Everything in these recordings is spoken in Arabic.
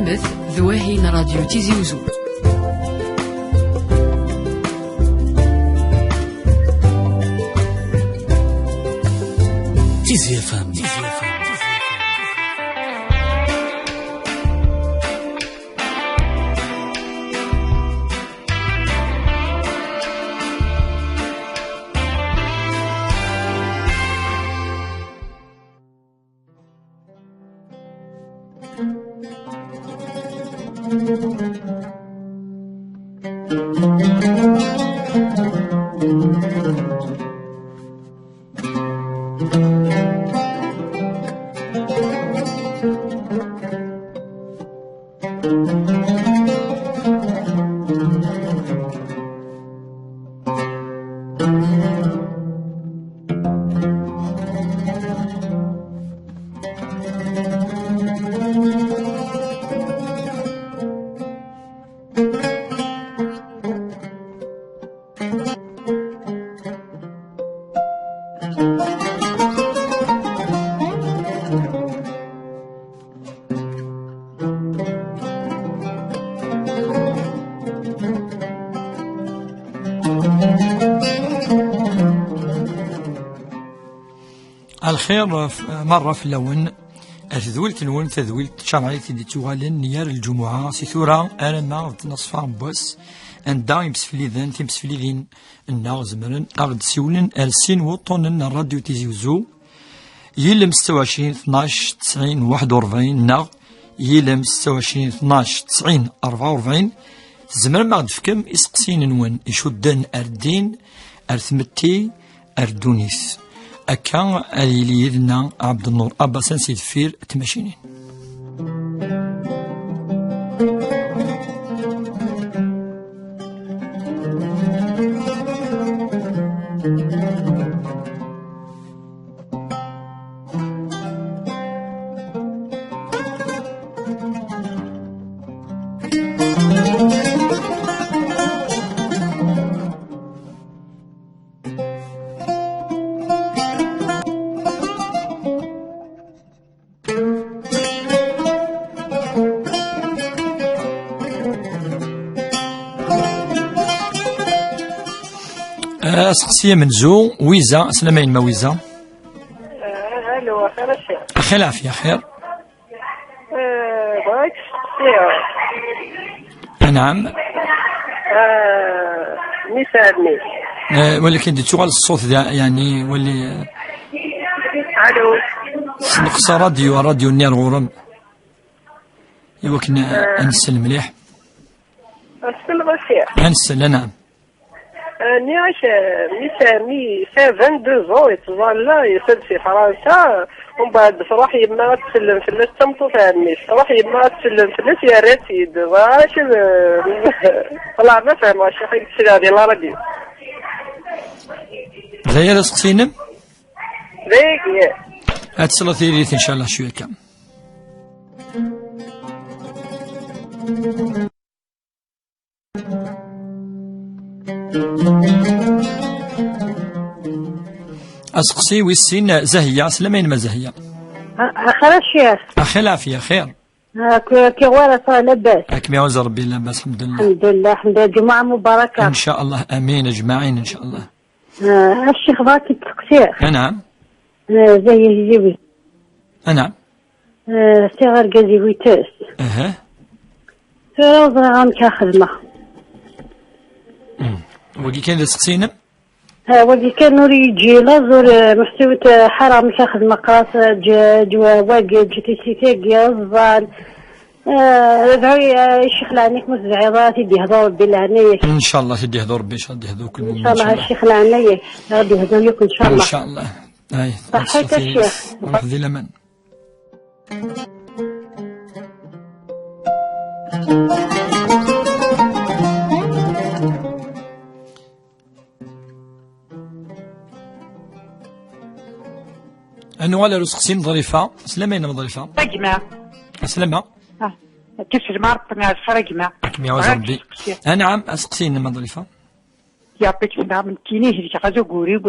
Tezzamet ذواهين راديو تيزي وزو. تيزي فام الخير مرة في اللون أتذولت نون تذولت شرعية دي توغالن نيار الجمعة سيثورا أنا ما نصفا بوس أن دايم سفليذن تيم سفليذين الناغ زمرن أغد سيولن أرسين وطنن الراديو تيزيوزو يلم 26 12 90 41 ناغ يلم 26 12 90 44 زمرن ما غد فكم إسقسين نون يشدن أردين أرثمتي أردونيس أكا اللي يدنا عبد النور أبا سنسي دفير تماشينين. سقسية من زو ويزا سلامين ما ويزا. الو خير الشيخ. خير العافية خير. بغيت سقسية. نعم. نسالني. ولكن دي تشغل الصوت ذا يعني ولي. الو. نقص راديو النير غورم. يوكن أنسل مليح. أنسل غشير. أنسل نعم. نياش مي 22 ans يتظل يسد في فرنسا ومن بعد فرح يما تسلم فلس تمطو فهميش فرح يما تسلم فلس يا ريت يدغاش والله ما فهم واش حيت تسلا ديال لا راديو غير سقسينم ذيك هتصل ثيريت ان شاء الله شويه كم أسقسي ويسين زهية سلمين ما زهية خير الشيخ أخي العافية خير كي غوالة لاباس أكمي عوز ربي لاباس الحمد لله الحمد لله الحمد لله جمعة مباركة إن شاء الله أمين أجمعين إن شاء الله الشيخ باكي تقصير نعم زي الجيبي نعم صغار قزيويتاس فروض غام كخدمة وكي كان تسقسينا ودي كان نوري يجي لازور محسوبة حرام كاخذ مقاس واقع جتي سيتي الظال دعوي الشيخ العنيك مزعضات يدي هضور بالعنيك ان شاء الله تدي هضور بيش غادي يهضوك ان شاء الله الشيخ العنيك غادي يهضر لك ان شاء الله ان شاء الله اي صحيت الشيخ وناخذ الامان أنو على رسقسين ظريفة سلامين ظريفة رقمة سلامة كسر مارطنا رقمة أكمي عوز ربي نعم أسقسين ما ظريفة يعطيك نعم كيني هذيك غازو قوري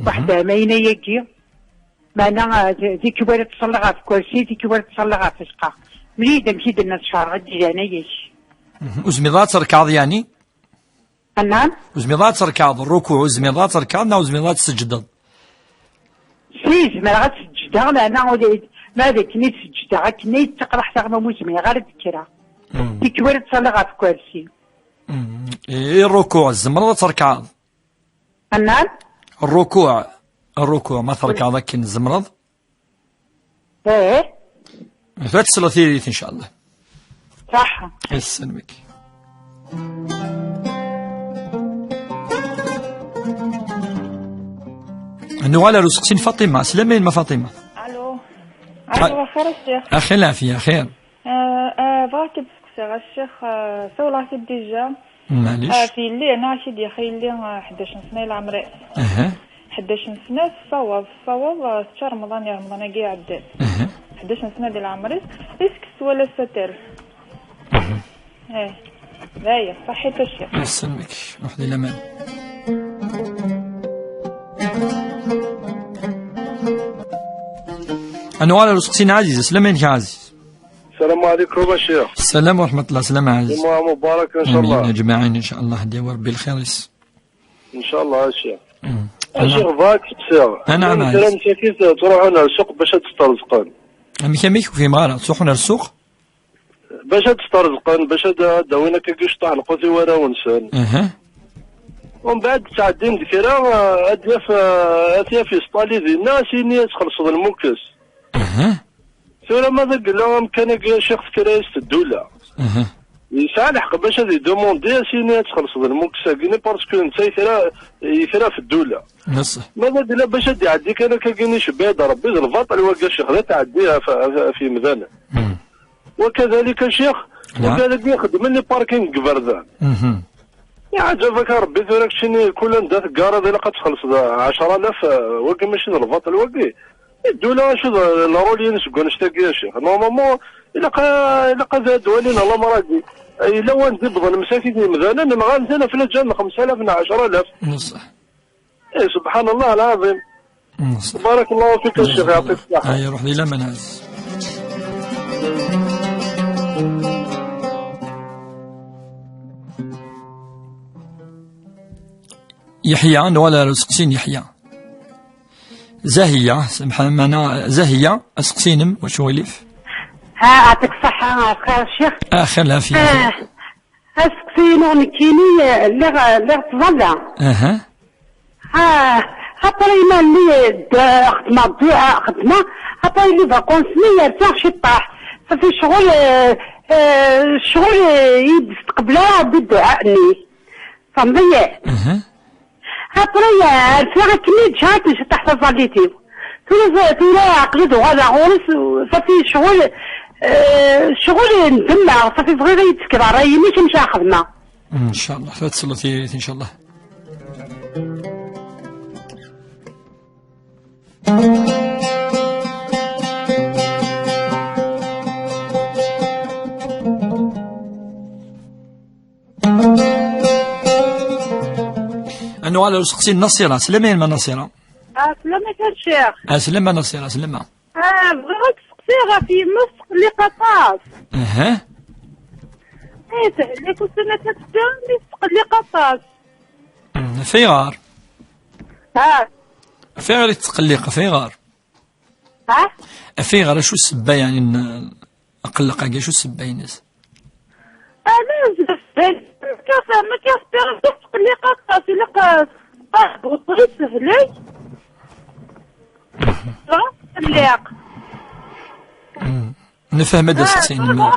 واحدة ماينة يجي معنا ذيك ولا تصلغها في كرسي ذيك ولا تصلغها في شقة مشيد الناس شهر غدي جانيش. وزميضات تركض يعني؟ نعم. وزميضات تركض الركوع وزميضات تركض وزميضات تسجد. زميضات تسجد أنا ما ذاك نيت سجد كني تقرا حتى ما موزمي غير تكرا. تكوير تصلي غا في كرسي. الركوع الزمرة تركض. نعم. الركوع ما تركض كن الزمرض. ايه. تصلي ثيريت ان شاء الله. صح. يسلمك. نوالا رزقسين فاطمة سلامين ما فاطمة. الو خير الشيخ. اخي العافية خير. بغاك تسقسي الشيخ سولاتي ديجا. معليش. في اللي انا شي ديال خيلي 11 سنه الى عمري. 11 سنه الصواب شهر رمضان كاع عدى. 11 سنه ديال عمري اسكس ولا ستر. باهي صحيت الشيخ. يسلمك وحدي الامان. أنوار رزقسين عزيز سلامين يا عزيز. السلام عليكم الشيخ. السلام ورحمة الله. سلام عزيز. جمعة مباركة إن شاء الله. آمين أجمعين إن شاء الله. هدي وربي الخير إن شاء الله الشيخ. الشيخ ضاك تسير. أنا معك. مثلا كيف تروحون للسوق باش تسترزقون. كميك في مغارة تروحون للسوق؟ باش تسترزقون باش داوينا كيش طاح القوتي ورا ونسان. ومن بعد تعدين ذكرى أتيا في سطالي ديالنا سيني تخلصوا الموكس. ثم ماذا قال لهم كان شيخ كرايس الدولة. يسعى الحق باش هذه دوموندي سيني تخلصوا الموكس كيني باسكو انت يثرى في الدولة. نصح. ماذا قال له باش يعديك انا كاينيش بعد ربي الباطل واقع الشيخ لا تعديها في مذانه. وكذلك الشيخ وكذلك يخدم لي باركينغ بردان. عجبك ربي ذاك شنو كل ندات كارا الا قتخلص 10,000 واقي ماشي الباطل واقي الدولة شو الرولي نسقون نشتاقي يا شيخ نورمالمون الا زادوا علينا الله مرادي الا وانت بضل المساكين مثلا نغالزنا في الجنة 5,000 من 10,000. نصح. سبحان الله العظيم. نصح. بارك الله فيك الشيخ يعطيك الصحة. هيا روح لي مناز. يحيى ولا رزقسين يحيى زاهية سمحنا معنا زاهية اسقسينم واش وليف. يعطيك الصحة خير الشيخ. خير العافية. اسقسينو كيني اللي تظلى. طريما اللي خدمة اللي فاكونسني يرتاح شي طاح ففي شغل يستقبلها بالدعاء ني فهمتي. طريا الفيغا كني جات تحت صليتي تولا عقلت وغادا غورس ففي شغل ندمع ففي صغيرة يتسكر راهي مش خدمة. ان شاء الله تصلتي ان شاء الله. أنو على رزقسي النصيرة سلامين ما نصيرة. سلامك الشيخ. سلامة نصيرة سلامة. بغيت تسقسيها في مسق اللي قطاس. اللي كنت انا كتبدا مسق اللي قطاس. فيغار. فيغار يتقلق فيغار. فيغار شو السبة يعني أقلق كاع شو السبة ينس. ما كيخطير تقلي قطاس إلا وطريت سهلي. تقليق. نفهم هذا السقسين. أنا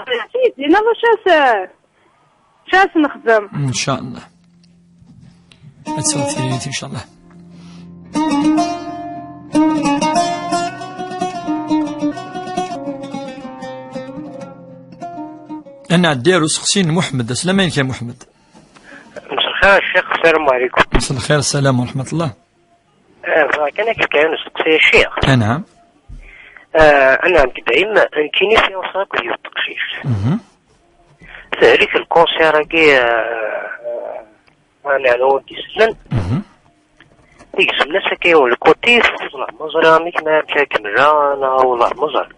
شاس نخدم. إن شاء الله. أتصل ثريتي إن شاء الله. أنا عدير سقسين محمد سلامين يا محمد. مساء الخير الشيخ السلام عليكم. مساء الخير السلام ورحمة الله. كان كاين سقسي الشيخ. نعم. أنا كدعيم كيني في وساق ديال التقشيش. ذلك الكونسير كي أنا ودي سلن. ديك سلن سكي والكوتيف والله مزرعة ميك ما كمل أنا والله مزرعة.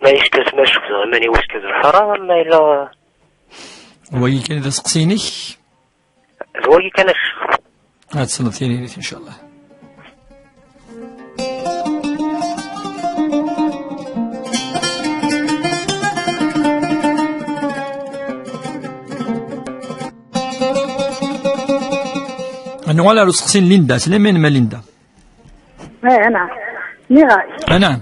ما يشتغل باش زعما واش كزرحرا ما الا وي كان اذا سقسيني زوي كانش هاد صلتيني ان شاء الله. أنا ولا رسقسين ليندا سليمان ما ليندا. أنا نعم. نعم.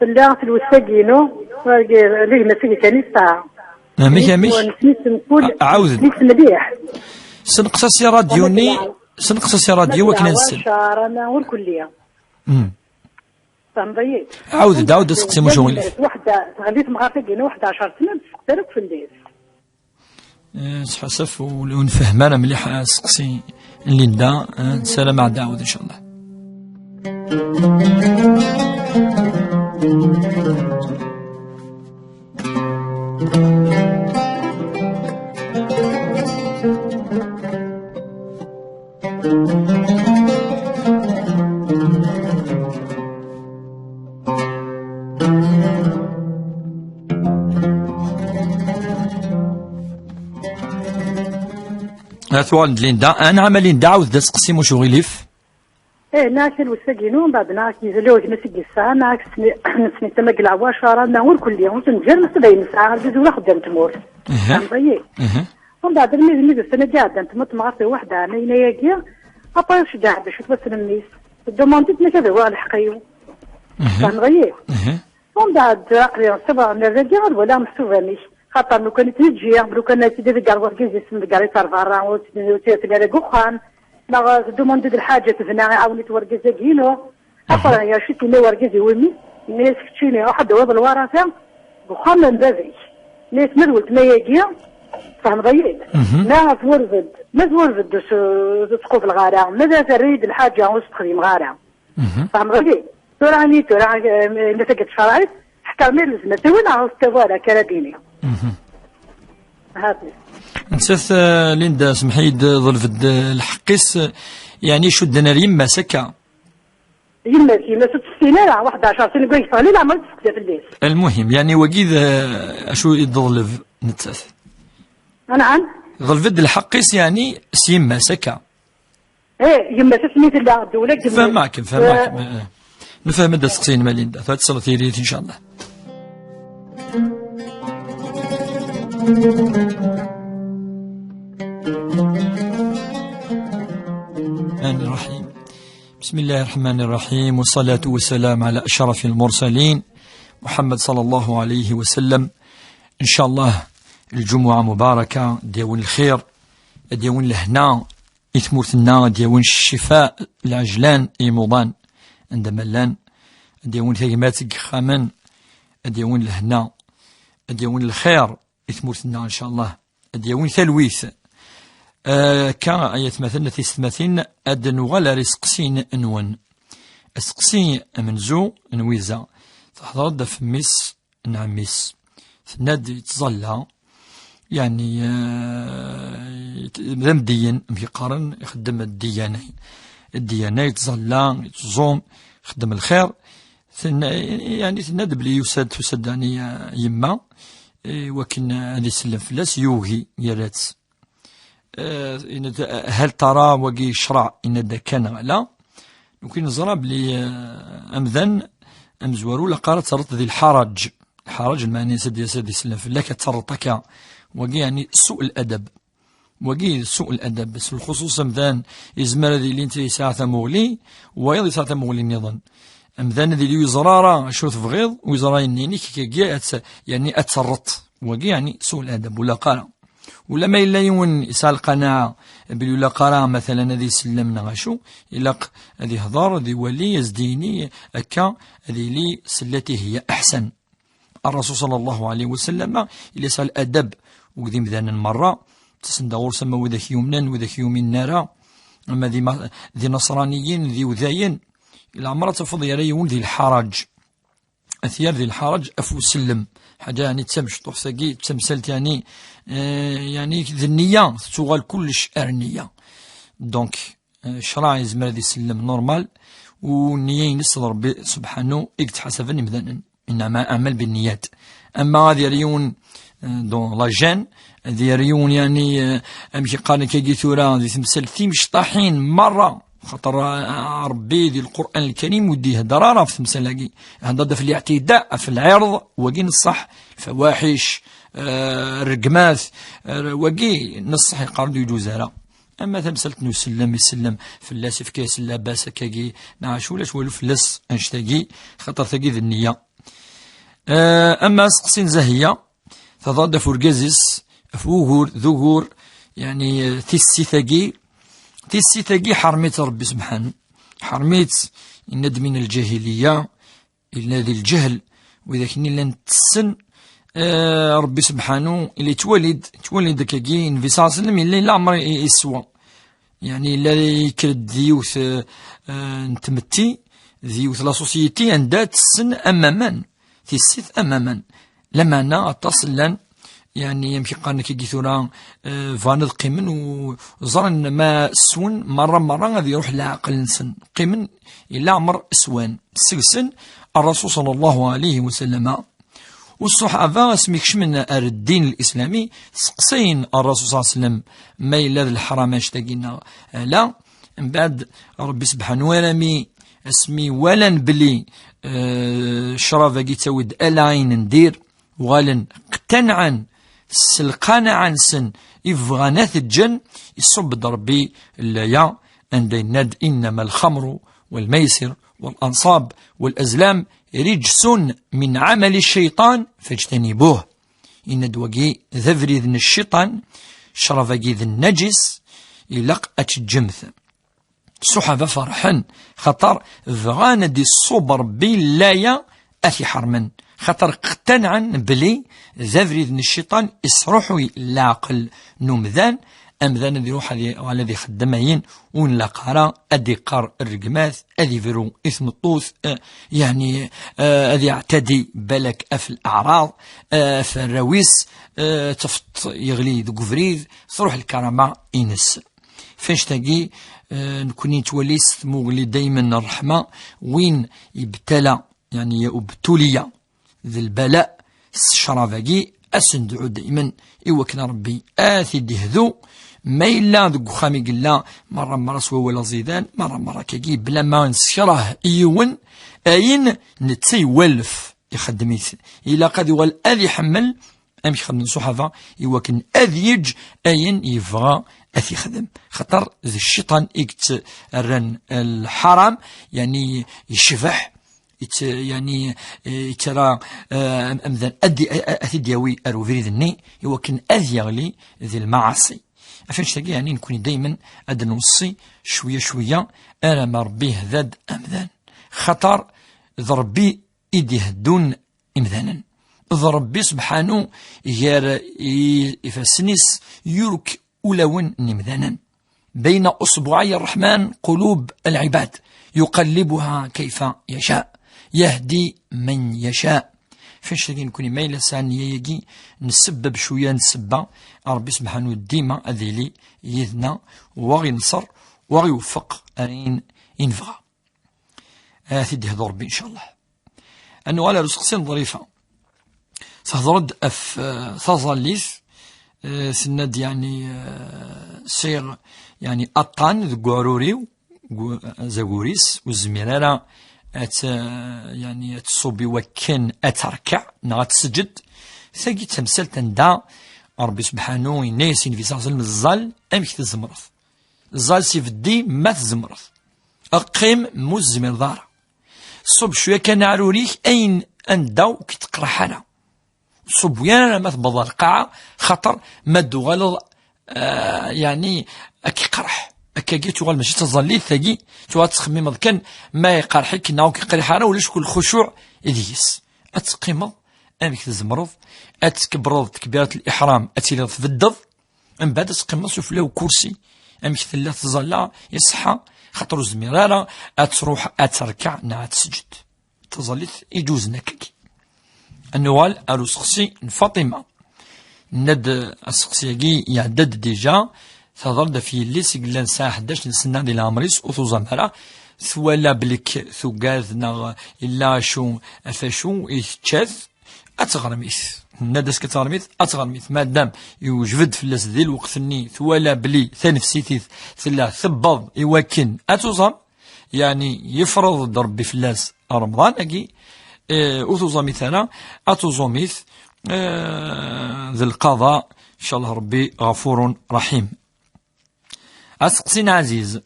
لا في الوساقينو ليه ما فيه كان يستاع. ميش عاود. مليح. سنقصص راديوني سنقصص راديو وكنا نسل. أنا والكلية. فهمتي؟ عاود سقسي مشغول. وحدة غاديت مغافقين 11 سنة تسقسي في الليل. حسف ونفهم أنا مليح سقسي ليندا نسالة مع داود إن شاء الله. ثوالد ليندا أنا عمل ليندا عاود سقسي مش غليف. ناس الوساقينو بعد ناس يزلوه نسقي الساعة ناس نسني تمق العواشرة نور كل يوم تنجر نسبين ساعة بزولا خدام تمور. فهمتي؟ ومن بعد الميز السنة جادا تمت معطي وحدة أنا ينايا أبا وش جاعد باش توصل الناس. الدومانديت نكذا هو الحقيو. فهمتي؟ ومن بعد أقري السبع من الرجال ولا محسوبة مش. خاطر لو كانت تجي لو كانت تدير كاع وركيز يسمى كاع يصير برا وتسير على قخان لا دوموند الحاجه تفنا عاوني توركيز كيلو اخر يا شتي لي وركيز ومي الناس كتشيني واحد هو الورثه قخان من بابي ناس مدولت ما يجي فهم غيرت لا تورد ما تورد تسقط الغارة ماذا تريد الحاجه وتخدم غارة فهم غيرت تراني نتاك شرعي حتى ما لازم توين عاوز تبارا كرابيني نسيت ليندا سمحيد ظلفد الحقيس يعني شو الدنيا يما سكا يما كيما 6 سنين 11 سنه قلت لي لا ما تسكت في الليل. المهم يعني وكيد اشو يظلف نتساس نعم ظلفد الحقيس يعني سيما سكا يما سميت لا الدوله فهمك نفهم هذا السقسين ماليندا فتصل ثيريت ان شاء الله. الرحمن الرحيم. بسم الله الرحمن الرحيم والصلاة والسلام على أشرف المرسلين محمد صلى الله عليه وسلم. إن شاء الله الجمعة مباركة ديون الخير ديون الهنا إثمورتنا ديون الشفاء العجلان إيموضان عندما لان ديون ثقماتك خامن ديون الهنا ديون الخير إثمورتنا إن شاء الله ديون ثلويث كا آيات مثلا تستمثين أدن ولا رسقسين أنون أسقسين منزو نويزا تحضر دف ميس نعميس ثناد يتظلى يعني ذم دين في قرن يخدم الديانة يتظلى يتزوم يخدم الخير يعني ثناد بلي يساد تسداني يما وكن هذه السلم فلاس يوهي يرات هل ترى وقي شرع إن دا كان لا يمكن نزرع بلي أمذن أمزورو لقارة ترط ذي الحرج المعني سدي سلم فلا كترطك وقي يعني سوء الأدب وقي سوء الأدب بس الخصوص أمذن إزمار ذي اللي انتي ساعة مغلي ويضي ساعة مغلي نظن أمذان ذي اللي يزرارا شو تفغيض ويزرا ينيني كي يعني أتسرط وقي يعني سوء الأدب ولا قارة ولا ما إلا يون يسال قناعة بلي ولا قارة مثلا هذه سلمنا غاشو إلا هذه هضار هذه ولي يزديني أكا هذه لي سلتي هي أحسن. الرسول صلى الله عليه وسلم إلا سال أدب وقدي مذان المرة تسندغور سما وذاك يومنا وذاك يومين نارا أما ذي نصرانيين ذي وذاين إلا عمرها تفضي يريون ذي الحرج أثيار ذي الحرج أفو سلم حاجة يعني تسمشطوح ساقي تسمسلت يعني يعني ذي النية تغال كلش النية دونك شرع يزمر ذي سلم نورمال والنية ينص ربي سبحانه يكتحسبني مثلا إنما أعمل بالنيات. أما غادي يريون دون لا جين غادي يريون يعني أمشي قال كي ثورة ذي تمثل مشطاحين مرة، خاطر ربي ذي القرآن الكريم ودي هدرارة في تمثل هذا في الاعتداء في العرض وقين الصح الفواحش الرقمات وقي نصح يقارد يجوزها. أما تمثلت نسلم يسلم في اللاسف كيس اللاباس كاكي نعاش ولاش والو فلس انشتاقي خاطر ثقي ذي النية. أما سقسين زهية تضاد فرقازيس فوغور ذوغور يعني تيسي ثقي حرميت ربي سبحانه، حرميت إند من الجاهلية إلا ذي الجهل، وإذا كني لن تسن ربي سبحانه اللي تولد كاكي نبي صلى الله عليه وسلم اللي لا عمر يسوى، يعني لا يكرد ذيوث نتمتي ذيوث لا سوسيتي عندها تسن أماما تيسيث أماما لما أنا تصلا يعني يمكن قالنا كي ثورة فاند قيمن وزرن ما سون مرة غادي يروح لعقل نسن قيمن إلا عمر اسوان سقسن الرسول صلى الله عليه وسلم والصحابة سميكش من الدين الإسلامي سقسين الرسول صلى الله عليه وسلم ما إلا الحرام اشتاقينا لا من بعد ربي سبحانه ورمي اسمي ولن بلي شرافة تاود ألاين ندير وغالن اقتنعا سلقانا عن سن إفغانات الجن يصب ضربي اللايا عند الند إنما الخمر والميسر والأنصاب والأزلام رجس من عمل الشيطان فاجتنبوه. إن دوغي ذفري ذن الشيطان شرفاقي ذن النجس يلق أتجمث الصحابة فرحا خطر فغانا دي الصبر باللايا أثي حرما خطر اقتنعا بلي ذفري ذن الشيطان يسرحوا العقل نمذان أمذان ذي روح على ذي خدمين ونلقارا أدي قار الرقمات أدي فيرو إثم الطوث يعني أدي اعتدي بالك أف الأعراض في الرويس تفت يغلي ذو قفريد تروح الكرامة إنس فاش تاقي نكوني توليس مغلي دايما الرحمة وين يبتلى يعني يبتلي ذي البلاء الشرافاقي أسندعو دائما إوكنا ربي آثي دهذو ما إلا ذو خامي قلا مرة سوا ولا زيدان مرة كاكي بلا ما نسكره إيون أين نتسي ولف يخدميث إلا قد يوال أذي حمل أم يخدم صحفة يوكن أذيج أين يفغى أثي خدم خطر ذي الشيطان إكت الرن الحرام يعني يشفح يعني ترى أمذن أثي دياوي أروفيري ذني يوكن أذي يغلي ذي المعاصي أفنش تاقي يعني نكوني دايما أدن نصي شوية أنا ما ربيه ذاد أمذان خطر ضربي إيدي هدون إمذانا ضربي سبحانه يفسنس يرك أولون نمذانا بين أصبعي الرحمن قلوب العباد يقلبها كيف يشاء يهدي من يشاء فاش تاقي نكوني مايلة ثانية يجي نسبب شوية نسبة ربي سبحانه ديما أذيلي يذنا وغي نصر وغي يوفق أين ينفغى ثدي هذا ربي إن شاء الله أنه على رسقسين ظريفة سهضرد أف ثظليث سند يعني سير يعني أطان ذو عروري زغوريس والزميرارة يعني تصوبي وكن أتركع نغات سجد ثقي تمثل تندا ربي سبحانه يناس في صلى الله عليه وسلم الظل أمك تزمرض الظل سيف الدي ما تزمرض أقيم مزمر دار صب شوية كان عروريك أين أنداو كي تقرا حالا صب ويانا ما تبضى القاعة خطر مدو غلظ يعني أكي قرح أكاكي تغال ماشي تظلي ثقي تغال تخميم كان ما يقرحك ناو كي قري حالا ولاش كل خشوع إذيس أتقيمض أمك تزمرض أتكبرض تكبيرة الإحرام أتيلي تفدض من بعد تقيمض شوف له كرسي أمك ثلاث تظلى يصحى خاطر الزميرارة أتروح أتركع نع تسجد تظليت يجوز نككي النوال ألو سقسي فاطمة ند السقسيكي يعدد ديجا تظل في اللي سيقلان ساعة 11 سنة ديال عمريس وثوزامرا ثوالا بلك ثقاذنا إلا شو أفاشو إيشتشاث أتغرميث نادس كتغرميث أتغرميث مادام يوجد في اللاس ذي الوقتني ثوالا بلي ثانفسيتيث ثلا ثبض يوكن أتوزم يعني يفرض ربي في اللاس رمضان أكي أتوزم مثلا أتوزميث ذي القضاء إن شاء الله ربي غفور رحيم. أسقسين عزيز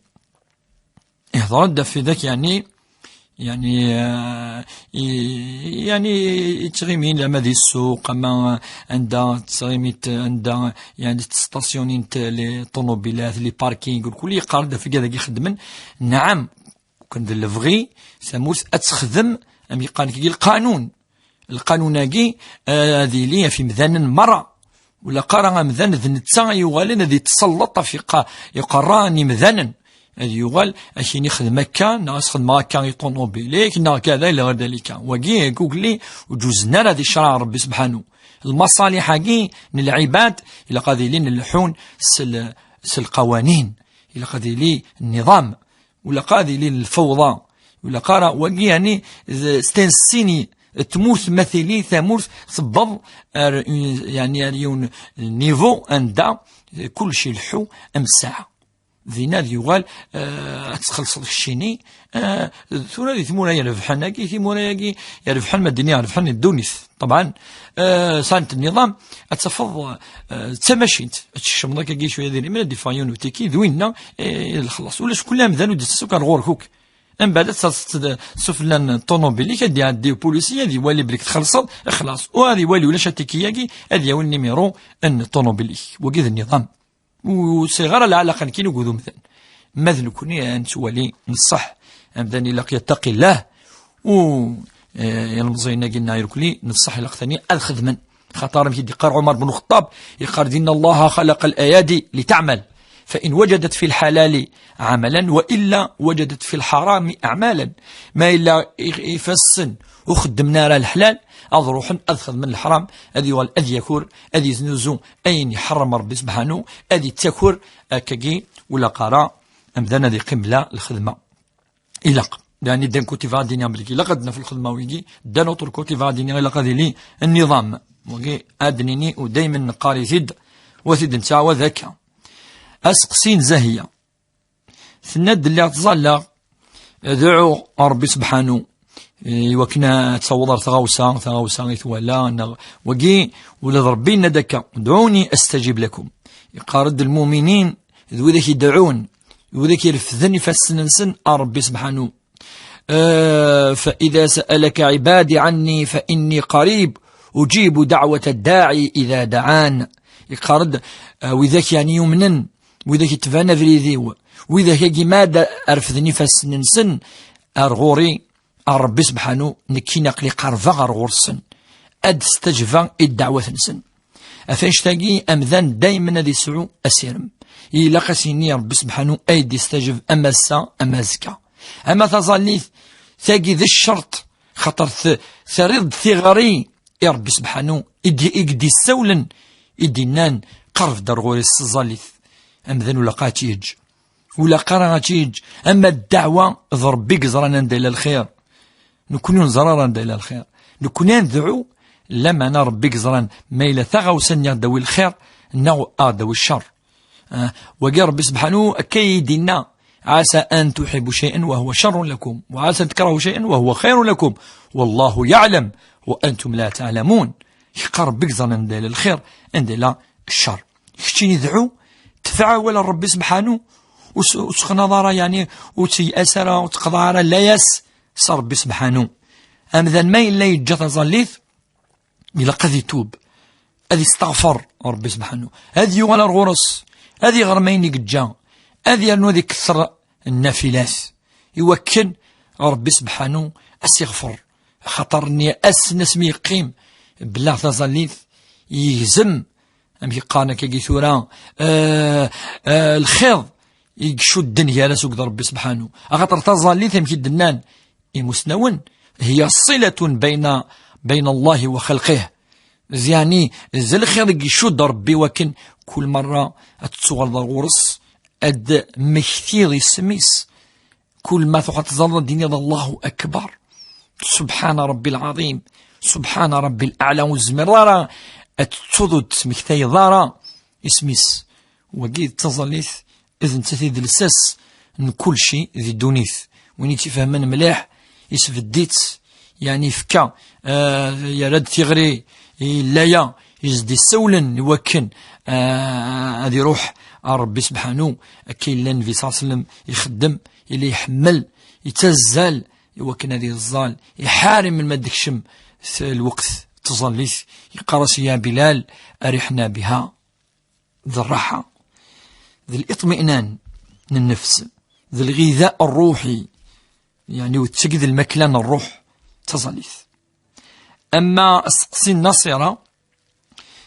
إهضرد في ذاك يعني تغيمين لما ذي السوق أما عندها تغيميت عندها يعني تستاسيونين لي طونوبيلات لي باركينغ وكل يقارد في كذا يخدمن. نعم كان ذا الفغي ساموس أتخدم أم يقال كي القانون هاكي هذه لي في مذان مرة ولا قارا مذان ذنتسا يغالين ذي تسلط في يقراني مذانا هذه يغال أشيني خدم مكة ناس خدم مكة يطونوبيليك نا كذا إلى غير ذلك وكي كوكلي وجوزنا هذه الشرع ربي سبحانه المصالح هاكي للعباد إلى قاذلين اللحون القوانين إلى قاذلين النظام ولا قاذلين الفوضى ولا قارا وكي يعني ستنسيني تموت مثلي ثموت صبب يعني اليون نيفو اندا كل شيء الحو ام الساعه ذينا يغال تخلص الشيني ثورة ذي ثمونا يربحان هاكي ثمونا ياكي يربحان ما الدنيا يربحان الدونيس طبعا سانت النظام اتفض تماشيت الشمضه كي شويه ديال من الديفايون وتيكي ذوينا الخلاص ولا كلها مذانو دي السكر غور كوك من بعد سفلان الطوموبيل كدي عندي بوليسيه هذه والي بريك تخلصت خلاص وهذه والي ولا شاتيكياكي هذه هو النيميرو ان الطوموبيل وكذا النظام وصغار العلاقه كاين وكذو مثلا ماذا كوني انت ولي نصح امداني لك يتقي الله و يلمزينا قلنا يركلي نصح لك ثاني الخدمه خطر يدي قال عمر بن الخطاب يقال ان الله خلق الايادي لتعمل فإن وجدت في الحلال عملا وإلا وجدت في الحرام أعمالا ما إلا يفسن وخدمنا على الحلال أضروح أدخل من الحرام أذي والأذي يكور أذي زنوزو أين يحرم ربي سبحانه أذي تكور كجي ولا قراء أمذنا ذي قبلة الخدمة إلاق يعني دان كوتي فاديني أمريكي لقدنا في الخدمة ويجي دان أطر كوتي فاديني لقد لي النظام وجي أدنيني ودايما قاري زد وزد نتاع وذاك أسقسين زهية ثند اللي تظل دعو ربي سبحانه وكنا تصور ثغوسا يتولى وقي ولا ربي ندك دعوني أستجيب لكم يقارد المؤمنين ذو ذاك يدعون وذاك يرفذني فالسنسن ربي سبحانه فإذا سألك عبادي عني فإني قريب أجيب دعوة الداعي إذا دعان يقارد وذاك يعني يمنن وإذا كتفانا فريذيو وإذا كي ماذا أرفذني فالسنسن أرغوري ربي سبحانه نكي نقلي قرفا غرغور السن أد استجفا الدعوة نسن أفاش تاقي أمذان دايما ذي سعو أسيرم إلا قسيني ربي سبحانه أيدي استجف أما السا أما زكا أما تظليث تاقي ذي الشرط خطر ثريض ثغري يا ربي سبحانه إدي السولن إدي نان قرف درغوري السزاليث أمذن ولا قاتيج ولا قراتيج أما الدعوة ضربي قزرانا إلى الخير نكون زرارا إلى الخير نكون ندعو لما نربي قزران ما إلى ثغوسن يدوي الخير نو آدوي الشر وقال ربي سبحانه كيدنا عسى أن تحبوا شيئا وهو شر لكم وعسى أن تكرهوا شيئا وهو خير لكم والله يعلم وأنتم لا تعلمون يقرب بقزرانا إلى الخير إلى الشر يشتي ندعو تفعل ربي سبحانه وسخنا يعني وتي أسرى وتقضى على لا يس صار ربي سبحانه أمذا ما إلا يتجا تظليث إلا قد يتوب هذه استغفر ربي سبحانه هذه يغال الغرس هذه غرمين يقجا هذه أنه ذي كثر النافلات يوكن ربي سبحانه أسيغفر خطرني نسمي يقيم بالله تظليث يهزم أم يقانا كي ثورا الخير يقشو الدنيا لا سوق ربي سبحانه أخطر تظلي ثم كي الدنان مسنون هي صلة بين الله وخلقه يعني زي الخير يقشو ربي وكن كل مرة أتصور الغرس أد مكثير السميس كل ما تظل الدنيا الله أكبر سبحان ربي العظيم سبحان ربي الأعلى والزمرارة أتتضد مكتاي ضارة اسميس وقيد تظليث إذن تثيد الساس من كل شيء ذي الدونيث وين تفهمن ملاح يسفديت يعني فكا يرد تغري لايا يزدي السولن يوكن هذه روح ربي سبحانه كاين لا النبي صلى الله عليه وسلم يخدم اللي يحمل يتزال يوكن هذه الظال يحارم من ما دكشم الوقت تظليث يقرس يا بلال أرحنا بها ذي الراحة ذي الاطمئنان من النفس ذي الغذاء الروحي يعني وتسجد المكلان الروح تظليث. أما السقسي النصيرة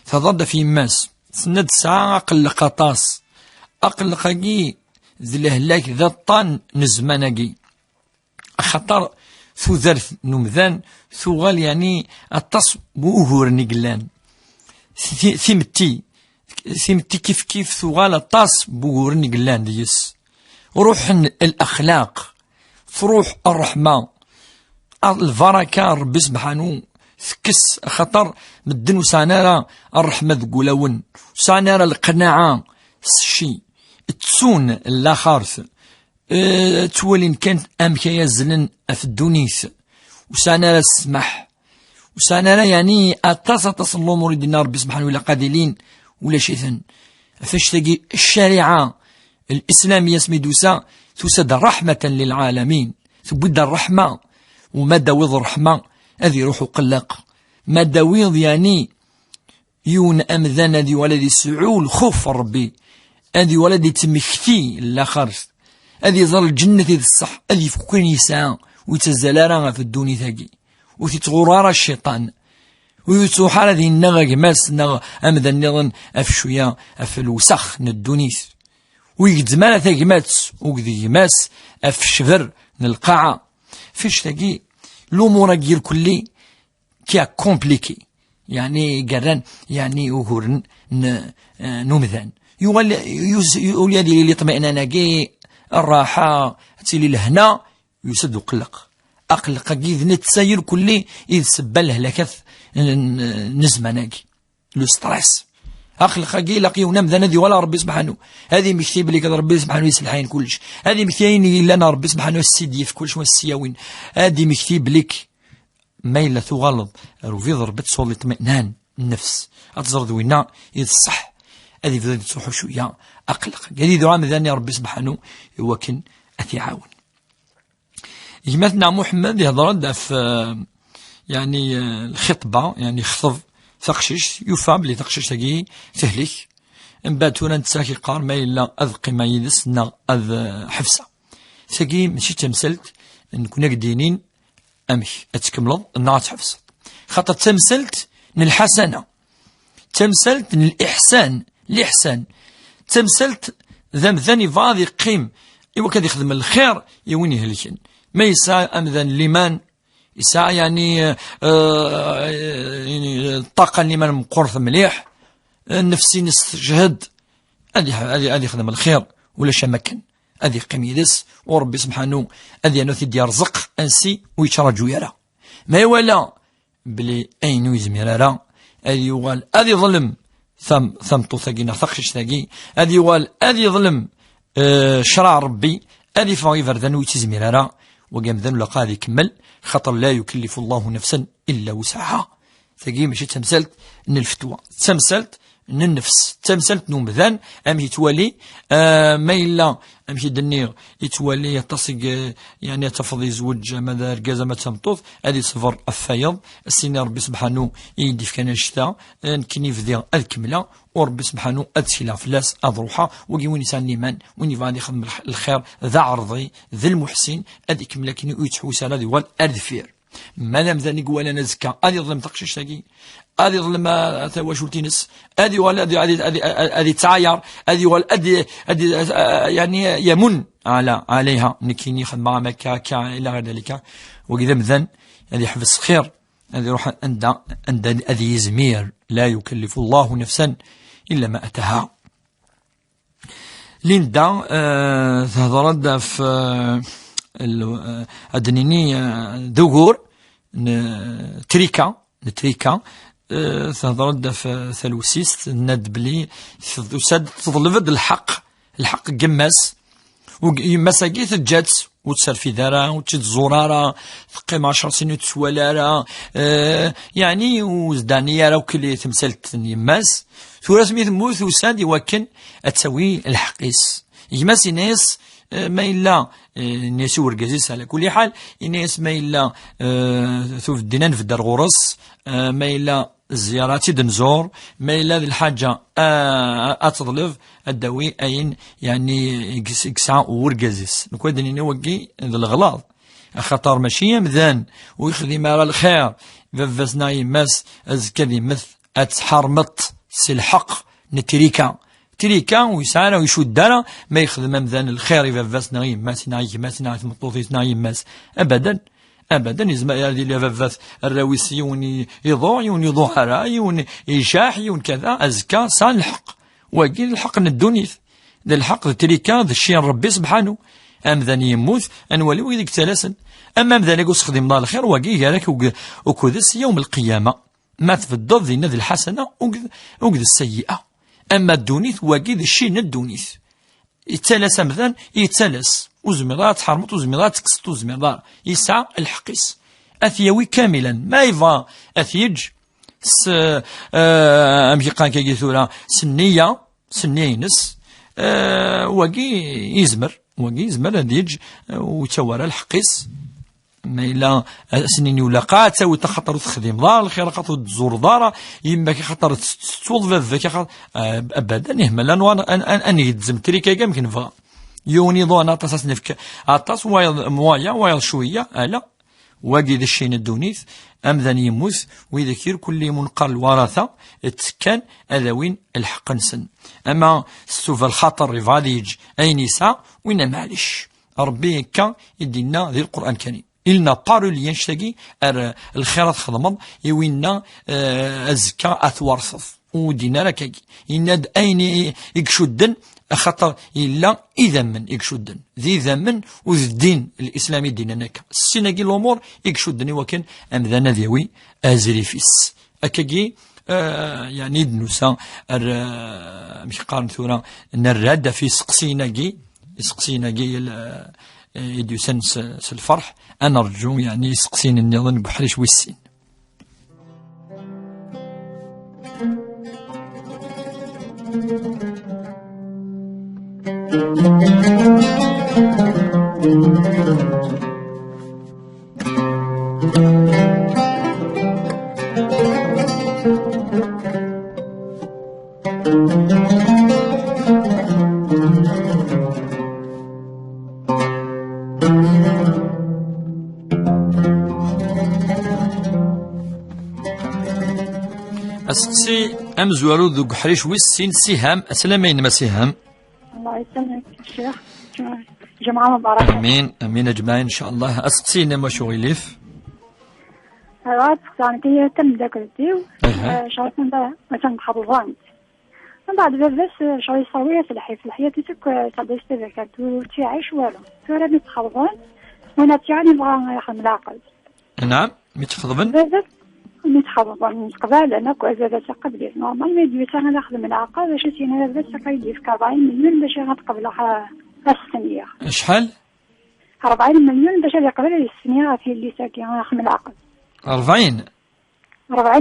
تضد في ماس سند ساعة أقل قطاس أقل قاقي ذي الهلاك ذا الطان نزماناقي خطر ثو ذرث نمذان ثو غال يعني التص بوهور نقلان ثيمتي كيف ثو غال التص بوهور نقلان ديس روح الأخلاق فروح الرحمة البركة ربي سبحانه ثكس خطر مدن وسانارا الرحمة ذقولون وسانارا القناعة الشي تسون اللاخارث تولين كانت أمكيا زلن في الدونيث وسانارا السمح وسانارا يعني أتصل الأمور دينا ربي سبحانه ولا قادلين ولا شيثن فاش تجي الشريعة الإسلامية سميدوسا تسد رحمة للعالمين تبدا الرحمة وما داويض الرحمة هذه روح قلق ما داويض يعني يون أمذان هذه ولدي سعول خوف ربي هذه ولدي تمكثي الآخر هذه ظل الجنة ذي الصح هذه فكين يساء ويتزلارا في الدوني ثاقي وتتغرار الشيطان ويتوحى هذه النغا ماس نغا أمذان نظن أفشويا أفلوسخ ندونيث ويجدمان ثاقمات وكذي ماس أفشفر نلقاعة فيش تاقي الأمور غير كلي كيا كومبليكي يعني قران يعني وهورن نمذان يقول يدي اللي طمئنانا كي الراحة تيلي الهنا يسد قلق أقلق كي نتساير كلي إذ سبال هلاكث نزماناكي لو ستريس أخلق كي لقيونا مذان ذي ولا ربي سبحانه هذه مكتيب لك ربي سبحانه يسلحين كلش هذه مكتيبين لنا ربي سبحانه السيدي في كلش والسياوين هذه مكتيب لك ميلة غلط روفي ضربت صول اطمئنان النفس أتزر ذوينا إذ الصح هذه في ذلك تروحوا شوية أقلق هذه دعاء مذان ربي سبحانه يوكن أتعاون يجمعنا محمد يهضر في يعني الخطبة يعني خطب تقشش يفهم بلي تقشش تاقي تهلك من بعد تونا نتساكي قار ما إلا أذقي ما يدسنا أذ حفصة تاقي ماشي تمثلت نكون قدينين أمش أتكملض النار حفصة خاطر تمثلت للحسنة تمثلت للإحسان الإحسان تمثلت ذني فاضي قيم إيوا كان يخدم الخير يوين يهلكن ما يسعى أمذن لمن يسعى يعني الطاقة اللي من مقرث مليح النفسي نستجهد هذه خدم الخير ولا شمكن هذه قيم يدس وربي سبحانه هذه أنو ثدي يرزق أنسي ويترجو يرى ما يولا بلي أين يزمير راه هذه يقال هذه ظلم ثم طوثاقينا ثقشش ثاقي هذه يقال هذه ظلم شرع ربي هذه فغي فردان ويتزمير راه وقام ذن لقى هذه كمل خطر لا يكلف الله نفسا إلا وسعها ثقي ماشي تمثلت ان الفتوى تمثلت ان النفس تمثلت نومذان ام يتوالي ما إلا ام يدني يتوالي يتصق يعني يتفضي زوج ماذا ركازه ما تمطوط هذه صفر الفيض السيني ربي سبحانه يدي في كان الشتاء كني في الكمله وربي سبحانه أدسلا فلاس أضروحا وين يسان ليمان وين يفعل يخدم الخير ذا عرضي ذا المحسن أديك ملاكني ويتحوس على ذي والأذفير مادام ذا نقول أنا زكا أدي ظلم تقشش تاقي أدي ظلم وشولتينس أدي ولا أدي تعاير أدي ولا أدي يعني يمن عليها نكيني خدمة مكا إلى غير ذلك وإذا مذن أدي حفظ خير أدي روح عند أدي يزمير لا يكلف الله نفسا إلا ما أتاها ليندا تهضرد في أدنيني ذكور تريكا تهضر في ثلوسيس ند بلي تطلب الحق قماس ومساقي تجات وتسال في دارا وتشد زرارة تقيم 10 سنين تسوالارا يعني وزدانية راه كلي تمثلت يماس ثورة سميت موت وساد يوكن أتسوي الحقيس يماس ناس ما إلا ناس ورقازيس على كل حال ناس ما إلا ثوف الدينان في الدار غرس ما إلا الزيارات دنزور ما إلا الحاجة أتطلب الدوي أين يعني إكسا ورقازيس نكون نوقي الغلاظ خطر ماشي مذان ويخدم على الخير ففاسنا يماس أزكذي مث أتحرمط سي الحق تريكا ويسعانا ويشود دانا ما يخدم مذان الخير ففاسنا يماس نايماس مطوطيس نايماس أبدا يزما يدي ففاس الراويسي يضوع راي يشاح كذا أزكى صان الحق واقي الحق الدنيث ذا الحق تريكا ذا الشيء ربي سبحانه أمذان يموت أنولي ويدك ثلاثا أما مذان يقول سخدم الله الخير واقي قالك وكذس يوم القيامة ما تفضل ذي ذي الحسنة وقد السيئة أما الدونيث واقي ذي الشيء الدونيث يتسلس مثلا يتسلس وزميرات حرمت وزميرات تكسط وزميرات يسعى الحقيس أثيوي كاملا ما يفا أثيج أمشي قان كي ثورة سنية ينس واقي يزمر أثيج وتوارى الحقيس ما إلا سنين ولا قاتا وتخطر تخدم دار الخير خاطر تزور دارا يما كي خاطر توظف كي ابدا يهمل ان يتزم تريكا كاع يمكن فا يوني ضو انا طاس نفك عطاس وايا شويه الا واقي ذا الشين الدونيث امذن يموت ويذكر كل منقر الورثه تكان اذوين الحق نسن اما سوف الخطر ريفاليج اي نساء وين معلش ربي كان يدينا ذي القران الكريم إلنا بارو اللي ينشتاقي الخيرات خدمض يوينا أزكى أثورصف ودينا لكاكي إنا أين يكشدن خطر إلا إذا من يكشدن ذي ذمن وذي الدين الإسلامي دينناك السناقي الأمور يكشدن وكان أمذانا ذيوي أزريفيس أكاكي يعني دنوسا مش قارن ثورة نراد في سقسيناقي يدوسن الفرح أنا أرجو يعني يسقسين النظام بحريش ويسين أسقسي أمزوارو ذو حريش ويسين سهام أسلامين ما سهام الله يسلمك الشيخ جمعة مباركة أمين أجمعين إن شاء الله أسقسي نما شو غيليف هذا يعني كي تم ذاكرتي شعرت مثلا حفظان من بعد بس شو يسوي في الحياة تسك صدق ذكرت وتعيش ولا ترى متخلفان وانا يعني بغى ياخذ العقل نعم متخلفان متخلفان من قبل أنا كأزاد قبلي نورمال ما يدوي سنة ناخذ من العقل باش يصير بس كيدي في 40 مليون باش يغتقبلها السنية شحال 40 مليون باش يقبل السنية في اللي ساكن ياخذ من العقل 40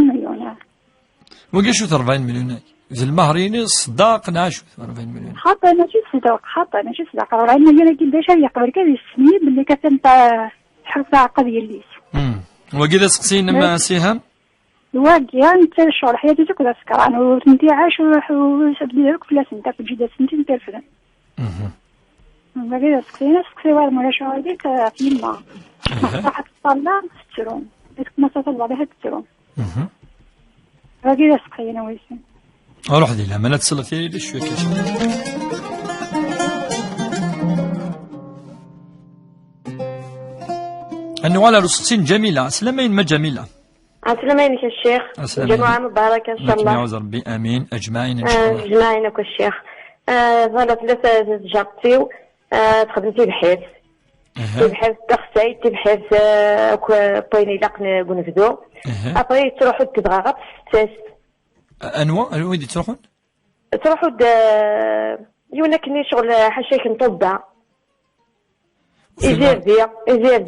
مليون وقيشو 40 مليون ذي المهرين الصداق ناشو 40 مليون حتى ماشي صداق 40 مليون كي باش يقبل كذا السنية باللي كتنت حرف عقد يليس وكذا سقسين ما سيهم واقي انت الشغل حياتي تكون سكران وتنتي عاش وسبدي لك فلاس انت في جدة سنتين تلفزن وكذا سقسي وار مولا شغل ديك في الماء راح تصلى تسرون ما تصل عليها تسرون وكذا سقسينا ويسين اروح دي لما لا تصلى فيها ليش شويه أنه على رسقسين جميلة أسلامين ما جميلة أسلامينك الشيخ جمعة مباركة إن شاء الله نعوذ ربي آمين أجمعين إن شاء الله أجمعينك الشيخ ظل 3 جاقتي تخدمتي بحيث تبحث تخساي تبحث بويني لاق نفدو ابري تروحوا تبغى غير تستاس انواع وين تروحون تروحوا يونا كني شغل حاشاك نطبع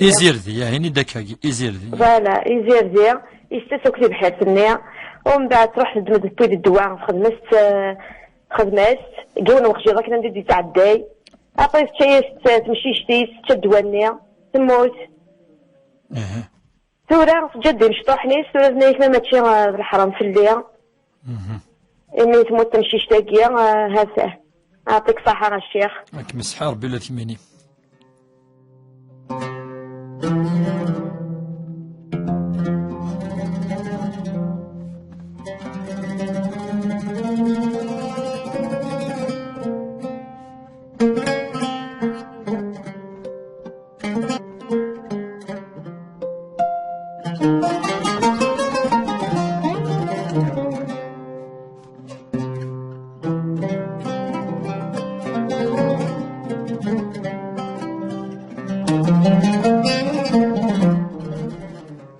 إزيردي يعني دكاكي إزيردي فوالا إزيردي يستسوك تبحث النيا ومن بعد تروح تدمد الطيب الدواء خدمت جونا وخشي غاك ندير تعداي ابري تمشي شتي تدوانيا تموت ثورة جدي مشطوحني ثورة نايك ما ماتشي بالحرام في الليل إني تموت تمشي شتاكيا هاسه أعطيك صحة الشيخ راك مسحار بلا ثمانين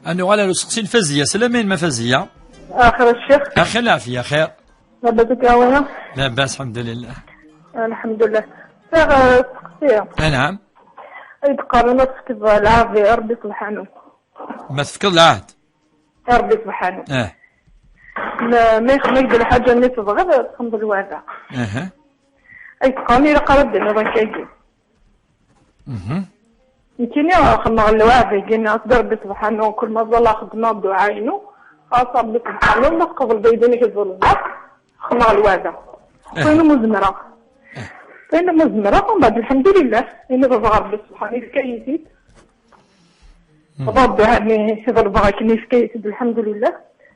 أنا وعلى السقسين فازية سلامين ما فازية آخر الشيخ أخي العافية خير لابد كاونا لا بأس الحمد لله الحمد لله سقسية نعم يتقارن تفكد العافية ربي سبحانه ما تفكر العهد ربي سبحانه ما يدير حاجة اللي تبغى تخمض الوضع يتقارن قرب دينا ضنكاكي يمكن خدنا الوعد قلنا أصدر ربي سبحانه كل ما ظل خدنا بدعاينه خاصة ربي سبحانه ما قبل بيديني كالظلم خدنا الوعد كاينة مزمرة ومن بعد الحمد لله إني رضا ربي سبحانه الكيسيت رضا يعني إذا رضا كني الكيسيت الحمد لله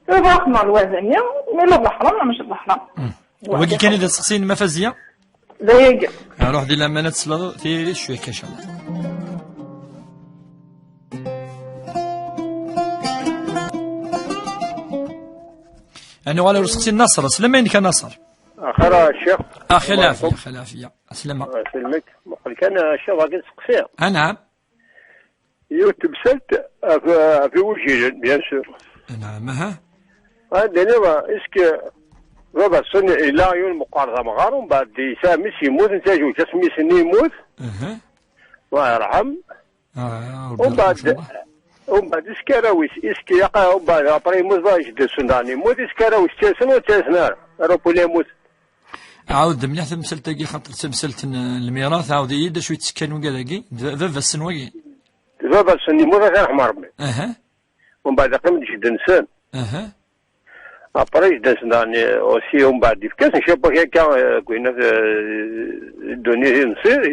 إذا خدنا الوعد يعني إلا الحرام مش الحرام وكي كان إذا تسقسين ما فازية زيك روح دي لما نتصل في شوية كاشا أنا وعلى رسختي النصر سلمين كنصر أخر الشيخ أخي العافية أخي العافية أسلم سلمك مقل كان الشيخ غادي تسقسيه نعم تبسلت في وجهي بيان سور نعم ها دينيما اسك بابا السن الى عيون مقارضه مغار ومن بعد يسامي يموت انت جوج اسمي سني يموت الله يرحم ومن بعد اسكراويس اسكي يقع ومن بعد ابري يموت بقى يشد السندان يموت اسكراويس تاسن وتاسنار روبولي يموت عاود مليح تمثلت كي خاطر تمثلت الميراث عاود يدا شويه تسكن وكذاكي فافا السن وكي بابا السن يموت غير ربي ومن بعد قيم يشد انسان ابري داسناني اوسي ومن بعد يفكاس نشوف هكا كوينا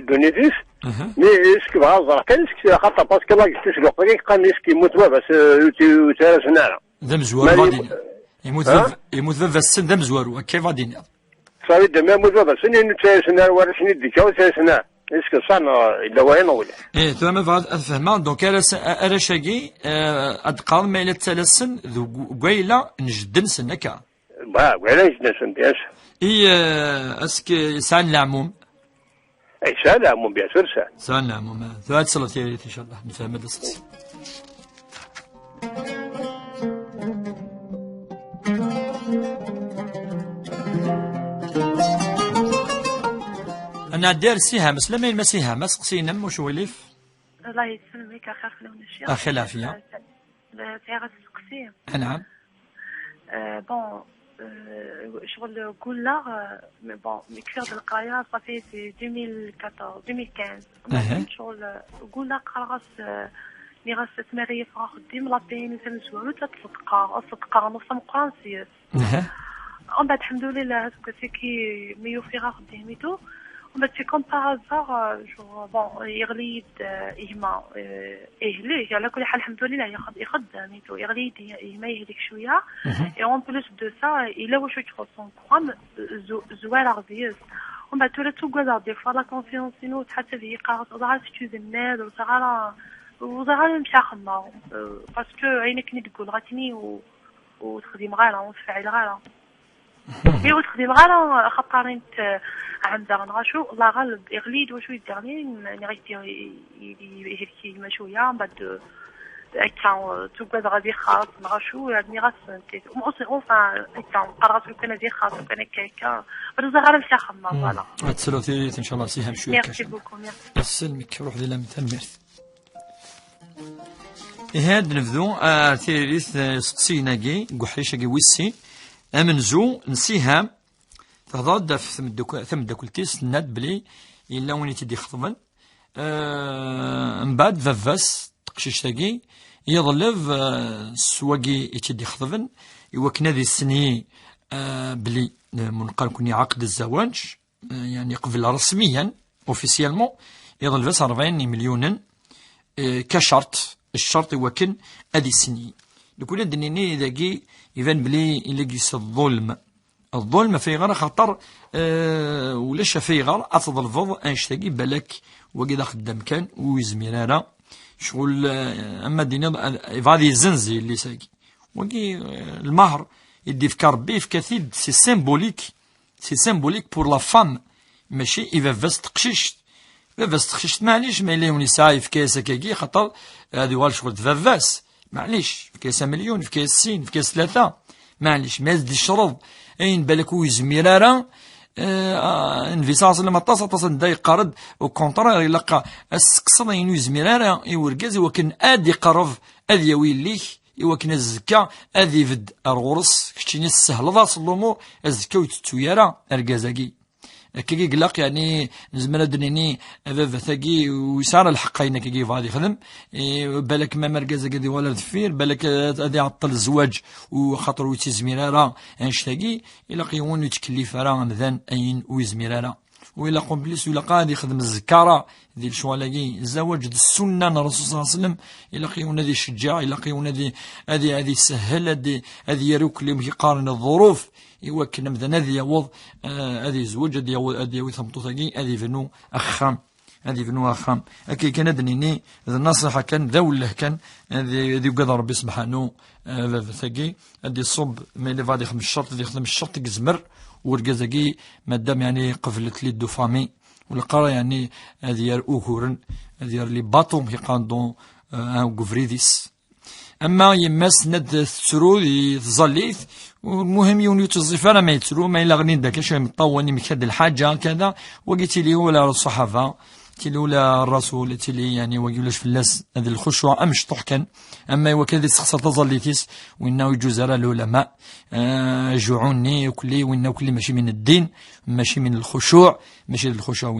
دونيتيس مي اسك بغا كان اسك خاطر باسكو لا يستسلق كي قال اسك يموت بس يتارسنا ذا مزوار غادي يموت فافا السن ذا مزوار كيف غادي صافي دابا يموت بابا السن يتارسنا ولا شنو ديك وتارسنا اسك صان الا وين ولا تمام فهاد افهمها دونك انا شاكي ادقال ما الى الثلاث ذو قيله نجد نسن هكا قيله نجد نسن بيان اسك سان العموم اي سان العموم بيان سور سان العموم ثلاث صلاه ان شاء الله نفهم هذا الصوت أنا داير سيها مسلمين ما سيها ما سقسينا مش وليف الله يسلمك أخي خلونا الشيخ أخي العافية سيارة السقسية نعم بون شغل كولار بون مكفير د القرايه صافي في 2014 2015 شغل كولار خلاص اللي غاس تماريه فراغ خديم لابين تنسوالو تتلقى نص مقرانسيس ومن بعد الحمد لله كي ميو فيها خديميتو ومن بعد سي كوم باغ ازار جو بون يغليد إهما إهليه على كل حال الحمد لله يخدم ميتو يغليد إهما يهليك شوية et en plus de ça il a واش يدخل son كرام زوال عربيس ومن بعد تولا توقع دي فوا لا كونفيونس انو حتى في قاعد وضعت في الناد وزغال مشى خدمه باسكو عينك ني تقول غاتني وتخدم غالا وتفعل غالا ايوا تخدم غالا خاطر انت عندها نغشو الله غالب يغليد وشو يدغني نغيتي يهلكي ما شويه من بعد كان توقد غادي خاص نغشو يعني غاس نتي اوفا كان قرات كان دي خاص كان كيكا برزا غير الشخم فوالا تسلوتي ان شاء الله سيهم شويه ميرسي بوكو ميرسي السلمك روح لي مثال ميرث هاد نبدو تيريث سقسيناكي قحيشاكي ويسي امنزو نسيها تهضر ثم داكلتيس ناد بلي الا وين تيدي خطبن من بعد فافاس تقشيشتاكي يظلف سواقي تيدي خطبن يوكنا ذي السني بلي منقال كوني عقد الزواج يعني قبل رسميا اوفيسيالمون يظلف 40 مليون كشرط الشرط يوكن ادي السني لكل دنيني ذاكي يبان بلي الا قيس الظلم في غير خطر ولاش في غير اتظلفض انشتاقي بالك وكذا خدام كان ويزمير انا شغل اما دينا غادي يزنزي اللي ساقي وكي المهر يدي في كربي في كثير سي سيمبوليك بور لا فام ماشي اذا فاست تقشيش فاست تقشيش معليش ما يليوني ساي في كاس كاكي خطر هذه هو شغل فاس معليش في كاس مليون في كاس سين في كاس 3 معليش ما يزيد الشرب اين بالك ويزميرارا انفيساس لما تصل دا يقرض وكونترا يلقى السكسر ين يزميرارا يوركاز وكان ادي قرف ادي يويليك يوكن الزكا ادي فد الغرس كشتيني السهل ضاص الامور الزكا وتتويرا اركازاكي كي قلاق يعني نزمر دنيني فافا ثاقي ويسار الحق هنا كي غادي يخدم بالك ما مركز كدي ولا ذفير بالك غادي يعطل الزواج وخاطر ويتزميرارا انشتاقي الا قيون يتكلف راه مذان اين ويزميرارا وإلا قوم بليس وإلا قاعد يخدم الزكارة ذي الشوالاقي الزواج ذي السنة الرسول صلى الله عليه وسلم إلا قيونا ذي شجاع إلا قيونا ذي سهل هذي يروك اللي يقارن الظروف يوكل مثلا هذي يوض هذي زوج هذي يوي ثمطوطاقي هذي فنو أخام هذي فنو أخام أكي كان دنيني ذا النصيحة كان ذا وله كان هذي وقدر ربي سبحانه ثاقي هذي الصب ما اللي غادي يخدم الشرط ذي يخدم الشرط يزمر ورقازاكي مادام يعني قفلت لي دو فامي والقرا يعني هذه يار اوكورن هذه يار لي باطوم كي قاندون غوفريديس اما يماس ند تسرو يتزليث والمهم يونيو تزيفانا ما يتسرو ما الا غني داك شويه مطوني مكاد الحاجه كذا وقلت لي ولا الصحافه تلولا الرسول تلي يعني ويقولش في الناس هذا الخشوع امش طحكن اما وكذا تخسر تظليتيس وانه يجوز على العلماء جوعوني وكلي وانه كلي ماشي من الدين ماشي من الخشوع ماشي الخشوع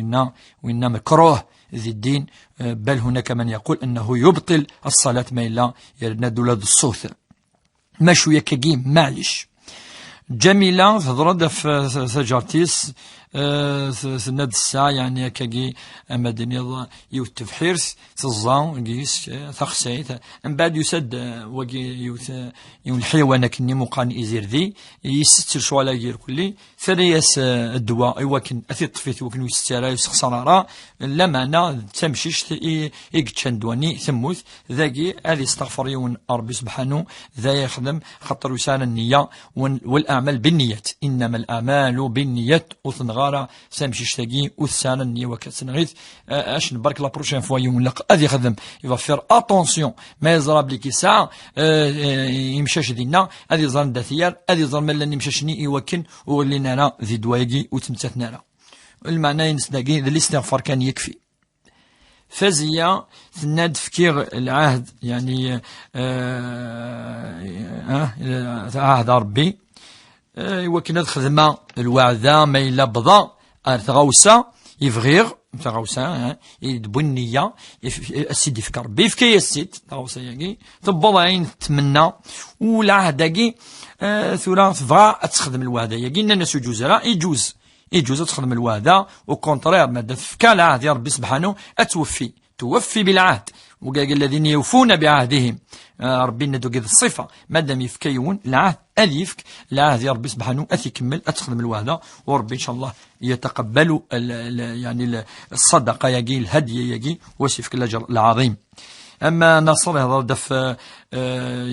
وانه مكروه ذي الدين بل هناك من يقول انه يبطل الصلاه ما الا يرند ولاد الصوت ما شويه كجيم معلش جميله تضرد في سجارتيس سند الساعة يعني كاكي اما دنيا يوتف حيرس تزان كيس ثخسيت من بعد يسد وكي يون الحيوان كني مقان يزير ذي يستر شوالا غير كلي ثرياس الدواء ايواكن اثي طفيت وكن يسترا يسخسرارا لا معنى تمشيش يكتشن دواني ثموت ذاكي هذه استغفر يون ربي سبحانه ذا يخدم خاطر وسال النية والاعمال بالنيات انما الاعمال بالنيات غارة سامشي شتاقي وثسانا ني وكتنغيث اش نبارك لا بروشين فوا يوم لق ادي خدم يفير اتونسيون ما يزرى بليكي ساعه يمشاش دينا ادي زرن داثيار ادي زرن ملاني مشاشني يوكن ولينا انا ذي دوايقي وتمتثنا لنا المعنى ينسداقي ذا الاستغفار كان يكفي فازية تناد فكير العهد يعني عهد ربي وكنا خدمة الوعدة ما إلا بضا تغوسا يفغير تغوسا يدبو النية السيد يفكر ربي يفكي السيد تغوسا ياكي تبض عين تمنى والعهداكي ثورا تبغى تخدم الوعدة ياكي الناس يجوز راه يجوز تخدم الوعدة وكونترير ما فكا العهد يا ربي سبحانه توفي بالعهد وقال الذين يوفون بعهدهم ربي ندو قد الصفة مادام يفكيون العهد أليفك العهد يا ربي سبحانه أتكمل أتخدم الوعدة وربي إن شاء الله يتقبل يعني الصدقة يجي الهدية يجي وسيفك الأجر العظيم اما ناصر يهضر دف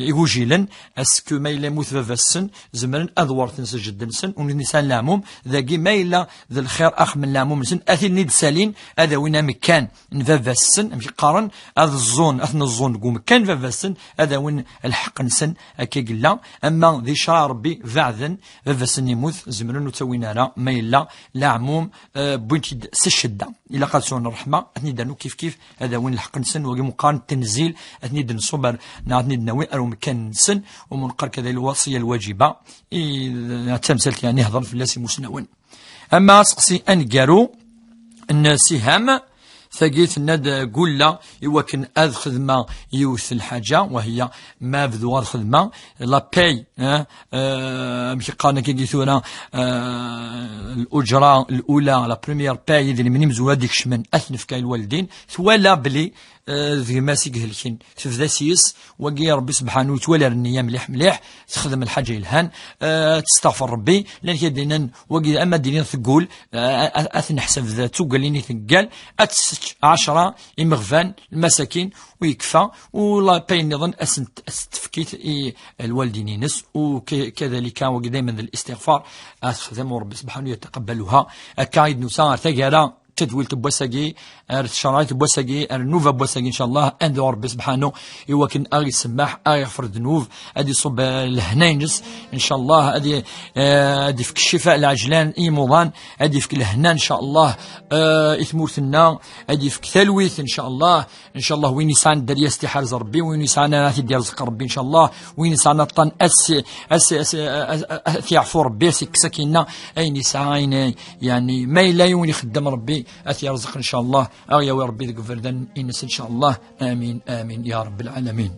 يوجيلا اسكو ما الا يموت بابا السن زمرن ادوار تنسجد السن والنسان العموم ذاكي ما الا ذا الخير اخ من العموم السن اثي نيد سالين هذا وين مكان بابا السن ماشي قارن هذا الزون اثن الزون قوم كان بابا السن هذا وين الحق نسن هكا قلا اما ذي شرع ربي بعدا بابا السن يموت زمرن وتوينا لا ما الا لا عموم بوينتي سشده الا قال سون الرحمه اثني دانو كيف هذا وين الحق نسن وقي مقارن التنزيل اثني دنصبر نعطني أو مكان نسن ومنقر كذا الوصية الواجبة تمثلت يعني هضر في اللاسي مسنون. أما سقسي أنقارو السهام ثقيت الند قول لا يوكن أذ خدمة يوث الحاجة وهي ما بذو الخدمة لا باي مشي قالنا كي ثورا الأجرة الأولى لا بريمير باي اللي من يمزو هذيك شمن أثنف كاي الوالدين ثوالا بلي ذي ماسك هلكين تفذا سيس وقي ربي سبحانه وتولى النية مليح تخدم الحاجة الهان تستغفر ربي لأن كدينا وقي أما دينين تقول أثنحسب ذاتو قال لي ثقال 10 إمغفان المساكين ويكفى ولا باين نظن أستفكيت الوالدين ينس وكذلك وقي دائما الاستغفار أخذم ربي سبحانه يتقبلها أكايد نسار ثقالا تدويل تبوساقي الشرايط بوساقي النوفا بوساقي ان شاء الله عند ربي سبحانه يوكن اغي السماح اغي يغفر الذنوب ادي صب الهنينجس ان شاء الله ادي فك الشفاء العجلان ايموضان ادي فك الهنا ان شاء الله اثمورثنا ادي فك ثلويث ان شاء الله وين يسعنا دريا استحارز ربي وين يسعنا ناتي ديال رزق ربي ان شاء الله وين يسعنا طن اس يعفو ربي سكينا اين يسعين يعني ما لا يوني خدام ربي أتي رزق إن شاء الله أو يا ربي ذي قفردن إنس إن شاء الله آمين آمين يا رب العالمين.